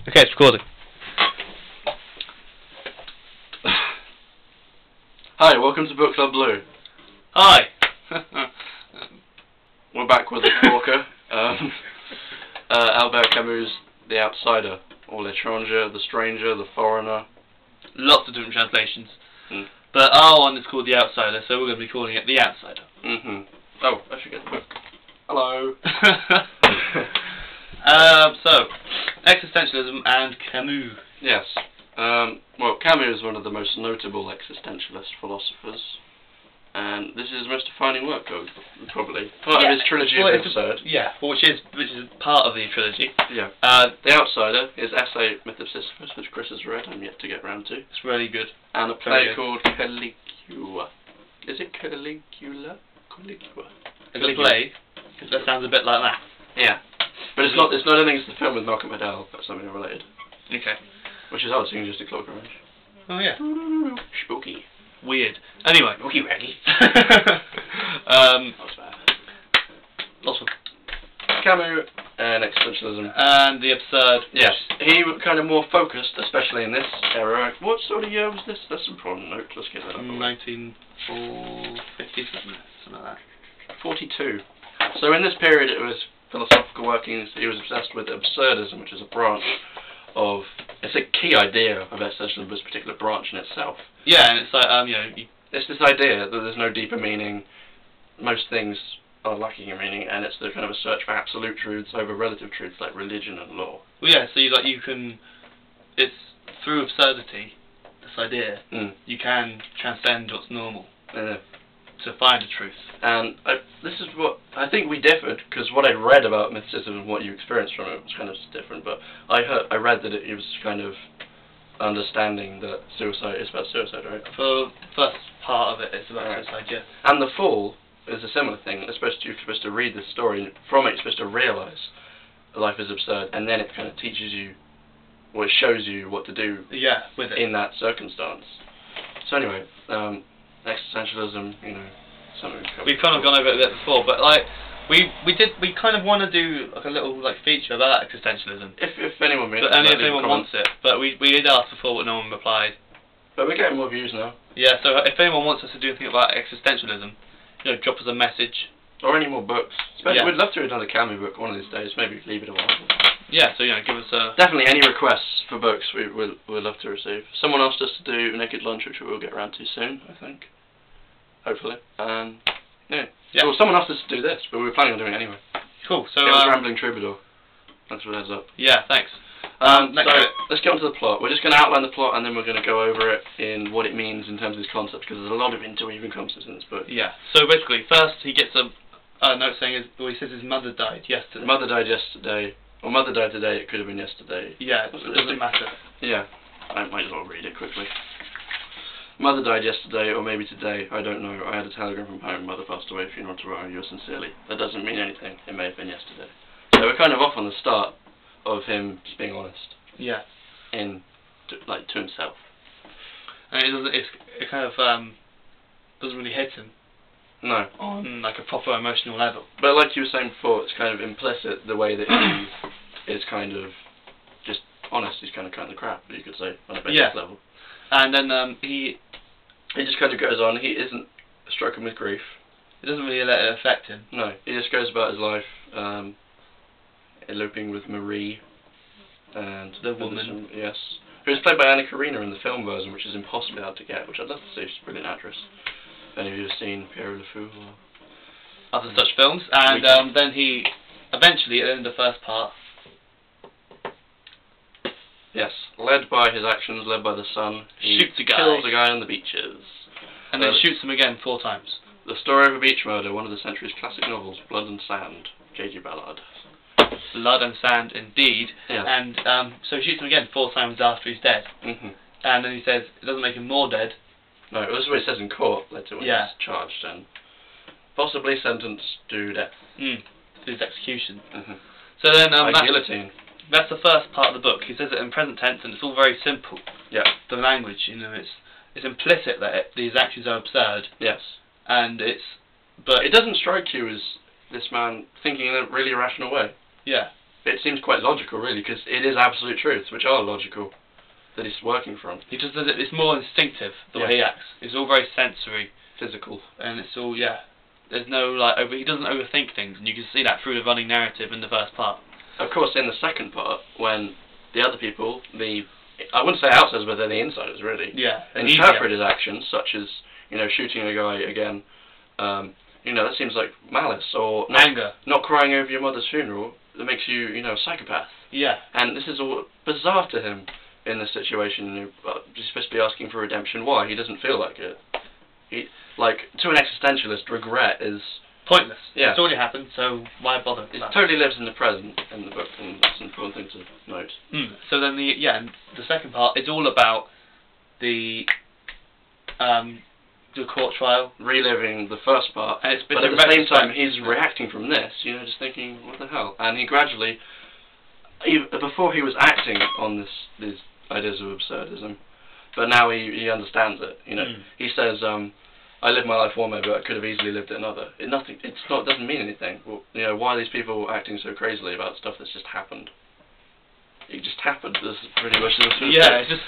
Okay, it's recording. Hi, welcome to BookClubBleu. Hi! We're back with the talker. Albert Camus' The Outsider, or L'étranger, The Stranger, The Foreigner. Lots of different translations. Mm. But our one is called The Outsider, so we're going to be calling it The Outsider. Oh, I should get the book. Hello. So, existentialism and Camus. Yes. Well, Camus is one of the most notable existentialist philosophers, and this is his most defining work, probably. Part of his trilogy of the Absurd. Which is part of the trilogy. Yeah. The Outsider, his essay Myth of Sisyphus, which Kris has read, I'm yet to get round to. It's really good. And a play called Caligula. Is it Caligula? Caligula. It's a play. That sounds a bit like that. Yeah. But it's not. It's not anything. It's the film with Malcolm McDowell. That's something related. Okay. Which is odd, seeing just a clock orange. Oh yeah. Spooky. Weird. Anyway. Spooky raggy. That's bad. Lots of Camus and existentialism. And the absurd. Yes. He was kind of more focused, especially in this era. What sort of year was this? That's an important note. Let's get that up. 1950, something like that. 42. So in this period, it was philosophical workings. He was obsessed with absurdism, which is a branch of. It's a key idea of existentialism, this particular branch in itself. Yeah, and it's like it's this idea that there's no deeper meaning. Most things are lacking in meaning, and it's the kind of a search for absolute truths over relative truths like religion and law. Well, yeah. So you can. It's through absurdity. This idea you can transcend what's normal to find a truth. And this is what I think we differed, because what I read about mysticism and what you experienced from it was kind of different. But I read that it was kind of understanding that suicide is about suicide, right? For the first part of it, it's about suicide, yeah. And the Fall is a similar thing. You're supposed to read this story, and from it you're supposed to realise life is absurd, and then it kind of teaches you, or it shows you what to do. Yeah, with it. In that circumstance. So anyway, existentialism, something we've kind of gone over it a bit before, but like we kind of want to do like a little feature about existentialism. If anyone but only if anyone wants it. But we did ask before, but no one replied. But we're getting more views now. Yeah, so if anyone wants us to do anything about existentialism, drop us a message. Or any more books. Especially, we'd love to read another Camus book one of these days. Maybe leave it a while. Yeah, so give us a... Definitely any requests for books we'd love to receive. Someone asked us to do Naked Lunch, which we'll get around to soon, I think. Hopefully. Yeah. Well, someone asked us to do this, but we were planning on doing it anyway. Cool, so... It was Rambling Troubadour. Thanks for the heads up. Yeah, thanks. Let's get on to the plot. We're just going to outline the plot, and then we're going to go over it in what it means in terms of this concept, because there's a lot of interweaving concepts in this book. Yeah. So basically, first he gets a note saying he says his mother died yesterday. Mother died yesterday. Or mother died today, it could have been yesterday. Yeah, it doesn't matter. Yeah, I might as well read it quickly. Mother died yesterday, or maybe today, I don't know. I had a telegram from home, mother passed away, funeral tomorrow, yours sincerely. That doesn't mean anything, it may have been yesterday. So we're kind of off on the start of him just being honest. Yeah. To himself. And it kind of doesn't really hit him. No. On a proper emotional level. But like you were saying before, it's kind of implicit the way that he is kind of just honest. He's kind of cutting the crap, you could say, on a basic level. And then he just kind of goes on. He isn't stricken with grief. It doesn't really let it affect him. No. He just goes about his life, eloping with Marie, and the woman. Yes. Who was played by Anna Karina in the film version, which is impossibly hard to get, which I'd love to see. She's a brilliant actress. If any of you have seen Pierre Le Fou or other such films, and then he eventually, at the end of the first part, led by his actions, led by the sun, he shoots a guy, kills a guy on the beaches, and then shoots him again 4 times. The story of a beach murder, one of the century's classic novels, Blood and Sand, J.G. Ballard. Blood and Sand, indeed. Yeah. And so he shoots him again 4 times after he's dead. And then he says it doesn't make him more dead. No, this is what it says in court later when he's charged and possibly sentenced to death. To his execution. So then guillotine. That's the first part of the book. He says it in present tense, and it's all very simple. Yeah. The language, it's implicit that these actions are absurd. Yes. And but it doesn't strike you as this man thinking in a really irrational way. Yeah. it seems quite logical, really, because it is absolute truths, which are logical, that he's working from. He just does it. It's more instinctive the way he acts. It's all very sensory, physical, and it's all There's no he doesn't overthink things, and you can see that through the running narrative in the first part. Of course, in the second part, when the other people, I wouldn't say outsiders, but they're the insiders, really. Yeah. Interpret his actions, such as shooting a guy again. That seems like malice or anger. Not crying over your mother's funeral. That makes you, a psychopath. Yeah. And this is all bizarre to him in this situation. He's supposed to be asking for redemption. Why? He doesn't feel like it. To an existentialist, regret is pointless. Yeah. It's already happened, so why bother? It totally lives in the present in the book, and that's an important thing to note. So then the second part is all about the court trial, reliving the first part, and but at the same time he's reacting from this, just thinking, what the hell? And he gradually, before he was acting on these ideas of absurdism, but now he understands it. He says, I lived my life one way, but I could have easily lived it another. It doesn't mean anything. Well, why are these people acting so crazily about stuff that's just happened? It just happened. That's pretty much the it's just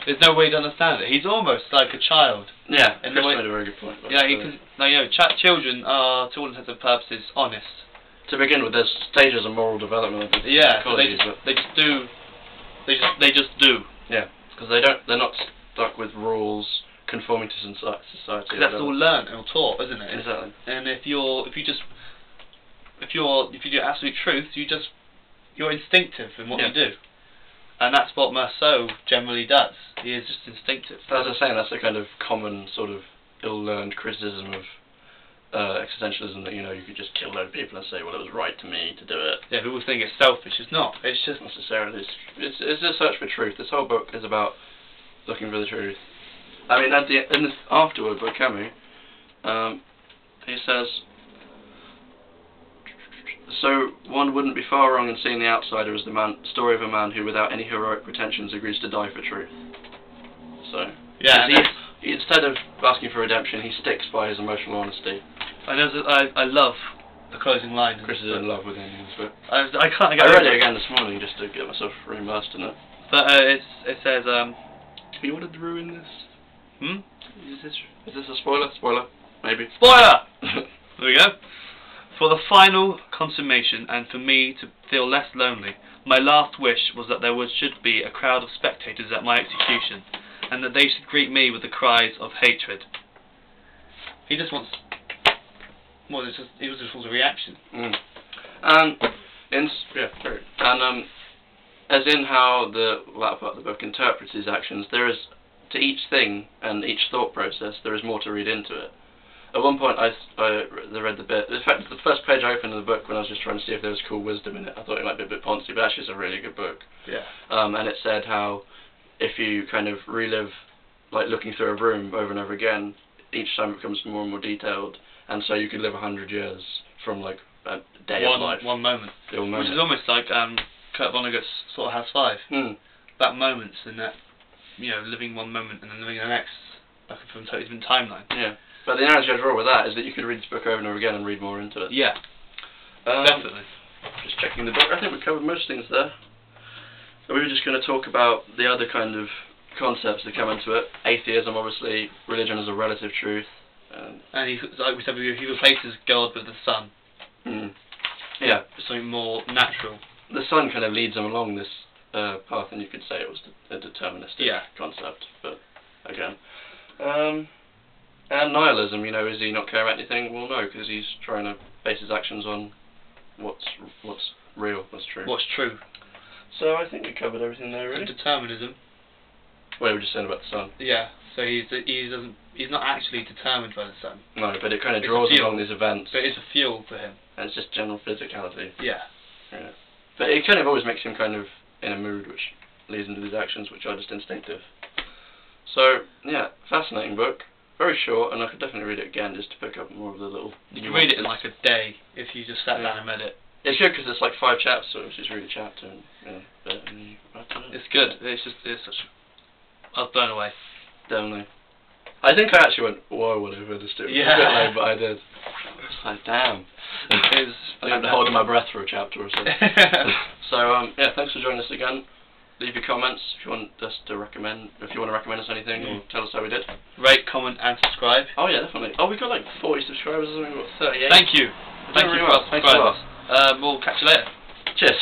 there's no way to understand it. He's almost like a child. Yeah, Kris made a very good point. Children are, to all intents and purposes, honest. To begin with, there's stages of moral development. So they just do. Yeah, because they're not stuck with rules conforming to society. Because that's all learnt or taught, isn't it? Exactly. And if you do absolute truth, you're instinctive in what you do, and that's what Merceau generally does. He is just instinctive. As I was saying, that's a kind of common sort of ill-learned criticism of existentialism, that you could just kill a load of people and say, well, it was right to me to do it. Yeah, people think it's selfish. It's not. It's just necessarily. It's a search for truth. This whole book is about looking for the truth. I mean, in the afterword by Camus, he says, so one wouldn't be far wrong in seeing The Outsider as the story of a man who, without any heroic pretensions, agrees to die for truth. So, instead of asking for redemption, he sticks by his emotional honesty. I love the closing line. Kris is in love with him in this book. I read it again this morning just to get myself immersed in it. But it says, he wanted to ruin this. Is this a spoiler? Spoiler, maybe. Spoiler! There we go. For the final consummation, and for me to feel less lonely, my last wish was that there should be a crowd of spectators at my execution, and that they should greet me with the cries of hatred. He just wants... Well, he just wants a reaction. And as in how the latter part of the book interprets his actions, there is, to each thing and each thought process, there is more to read into it. At one point I read the bit, in fact the first page I opened in the book when I was just trying to see if there was cool wisdom in it, I thought it might be a bit poncy, but actually it's a really good book. Yeah. And it said how if you kind of relive, like looking through a room over and over again, each time it becomes more and more detailed, and so you could live 100 years from like a day of life. One moment. Which is almost like Kurt Vonnegut's sort of House 5. That moments and that, living one moment and then living the next, like from a totally different timeline. Yeah. But the analogy I draw with that is that you could read this book over and over again and read more into it. Yeah. Definitely. Just checking the book. I think we covered most things there. We were just going to talk about the other kind of concepts that come into it. Atheism, obviously. Religion as a relative truth. And like we said, he replaces God with the sun. Yeah. Something more natural. The sun kind of leads him along this path, and you could say it was a deterministic concept. But again. And nihilism, is he not care about anything? Well, no, because he's trying to base his actions on what's real, what's true. What's true. So I think we covered everything there, really. And determinism. Well, we were just saying about the sun. Yeah, so he's not actually determined by the sun. No, but it kind of draws along these events. But it's a fuel for him. And it's just general physicality. Yeah. But it kind of always makes him kind of in a mood, which leads into these actions, which are just instinctive. So, yeah, fascinating book. Very short, and I could definitely read it again just to pick up more of the little... You can read it in like a day if you just sat down and read it. It's good because it's like 5 chapters, so it's just read a chapter and it's good. It's such... I was blown away. Definitely. I think I actually went, whoa, whatever, just do it. Yeah. A bit late, but I did. It's like, damn. It was I'm holding my breath for a chapter or so. So yeah, thanks for joining us again. Leave your comments if you want us to recommend. If you want to recommend us anything, or tell us how we did. Rate, comment, and subscribe. Oh yeah, definitely. Oh, we got like 40 subscribers or something. What, 38? Thank you. Thank you. Thanks a lot. We'll catch you later. Cheers.